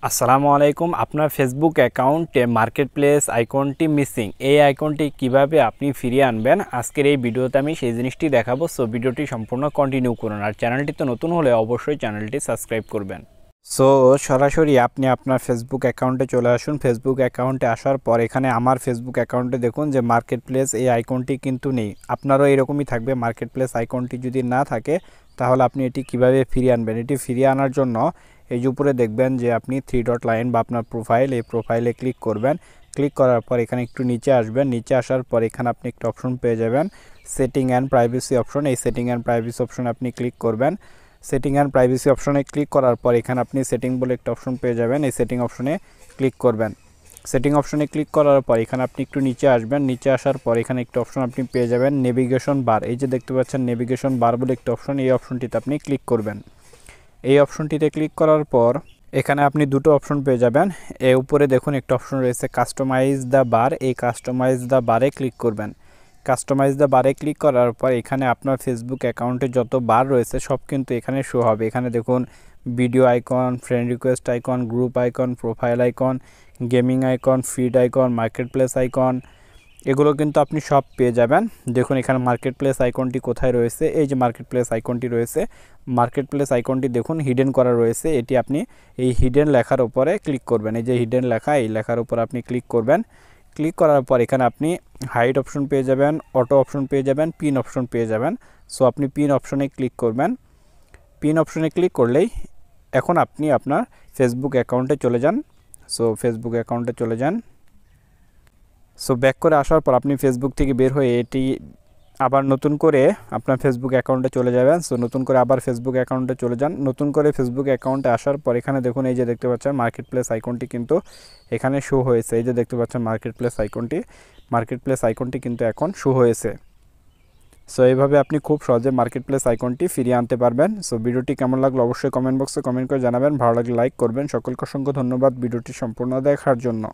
আসসালামু আলাইকুম। আপনার ফেসবুক অ্যাকাউন্টে মার্কেট প্লেস আইকনটি মিসিং, এই আইকনটি কিভাবে আপনি ফিরিয়ে আনবেন আজকের এই ভিডিওতে আমি সেই জিনিসটি দেখাবো। সো ভিডিওটি সম্পূর্ণ কন্টিনিউ করুন, আর চ্যানেলটিতে নতুন হলে অবশ্যই চ্যানেলটি সাবস্ক্রাইব করবেন। সো সরাসরি আপনি আপনার ফেসবুক অ্যাকাউন্টে চলে আসুন। ফেসবুক অ্যাকাউন্টে আসার পর এখানে আমার ফেসবুক অ্যাকাউন্টে দেখুন যে মার্কেট প্লেস এই আইকনটি কিন্তু নেই। আপনারও এরকমই থাকবে, মার্কেট প্লেস আইকনটি যদি না থাকে তাহলে আপনি এটি কিভাবে ফিরিয়ে আনবেন। এটি ফিরিয়ে আনার জন্য এই যে উপরে দেখবেন যে আপনি 3 ডট লাইন বা আপনার প্রোফাইল, এই প্রোফাইলে ক্লিক করবেন। ক্লিক করার পর এখানে একটু নিচে আসবেন। নিচে আসার পর এখানে আপনি একটা অপশন পেয়ে যাবেন সেটিং অ্যান্ড প্রাইভেসি অপশন। এই সেটিং অ্যান্ড প্রাইভেসি অপশনে আপনি ক্লিক করবেন। সেটিং অ্যান্ড প্রাইভেসি অপশনে ক্লিক করার পর এখানে আপনি সেটিং বলে একটা অপশন পেয়ে যাবেন। এই সেটিং অপশনে ক্লিক করবেন। সেটিং অপশনে ক্লিক করার পর এখানে আপনি একটু নিচে আসবেন। নিচে আসার পর এখানে একটা অপশন আপনি পেয়ে যাবেন নেভিগেশন বার। এই যে দেখতে পাচ্ছেন নেভিগেশন বার বলে একটা অপশন, এই অপশনটিতে আপনি ক্লিক করবেন। এই অপশনটিতে ক্লিক করার পর এখানে আপনি দুটো অপশন পেয়ে যাবেন। এর উপরে দেখুন একটা অপশন রয়েছে কাস্টমাইজ দ্য বার। এই কাস্টমাইজ দ্য বারে ক্লিক করবেন। কাস্টমাইজ দ্য বারে ক্লিক করার পর এখানে আপনার ফেসবুক অ্যাকাউন্টে যত বার রয়েছে সব কিন্তু এখানে শো হবে। এখানে দেখুন video icon, friend request icon, group icon, profile icon, gaming icon, feed icon, market place icon, এগুলো কিন্তু আপনি সব পেয়ে যাবেন। দেখুন এখানে মার্কেট প্লেস আইকনটি কোথায় রয়েছে, এই যে মার্কেট প্লেস আইকনটি রয়েছে। মার্কেট প্লেস আইকনটি দেখুন হিডেন করা রয়েছে। এটি আপনি এই হিডেন লেখার উপরে ক্লিক করবেন। এই যে হিডেন লেখা, এই লেখার উপর আপনি ক্লিক করবেন। ক্লিক করার পর এখানে আপনি হাইড অপশন পেয়ে যাবেন, অটো অপশন পেয়ে যাবেন, পিন অপশন পেয়ে যাবেন। সো আপনি পিন অপশনে ক্লিক করবেন। পিন অপশনে ক্লিক করলেই এখন আপনি আপনার ফেসবুক অ্যাকাউন্টে চলে যান। সো ফেসবুক অ্যাকাউন্টে চলে যান। সো ব্যাক করে আসার পর আপনি ফেসবুক থেকে বের হয়ে এটি আবার নতুন করে আপনার ফেসবুক অ্যাকাউন্টে চলে যাবেন। সো নতুন করে আবার ফেসবুক অ্যাকাউন্টে চলে যান। নতুন করে ফেসবুক অ্যাকাউন্টে আসার পর এখানে দেখুন এই যে দেখতে পাচ্ছেন মার্কেট প্লেস আইকনটি কিন্তু এখানে শো হয়েছে। এই যে দেখতে পাচ্ছেন মার্কেট প্লেস আইকনটি কিন্তু এখন শো হয়েছে। সো এইভাবে আপনি খুব সহজে মার্কেট প্লেস আইকনটি ফিরিয়ে আনতে পারবেন। সো ভিডিওটি কেমন লাগলো অবশ্যই কমেন্ট বক্সে কমেন্ট করে জানাবেন। ভালো লাগলে লাইক করবেন। সকলকে অসংখ্য ধন্যবাদ ভিডিওটি সম্পূর্ণ দেখার জন্য।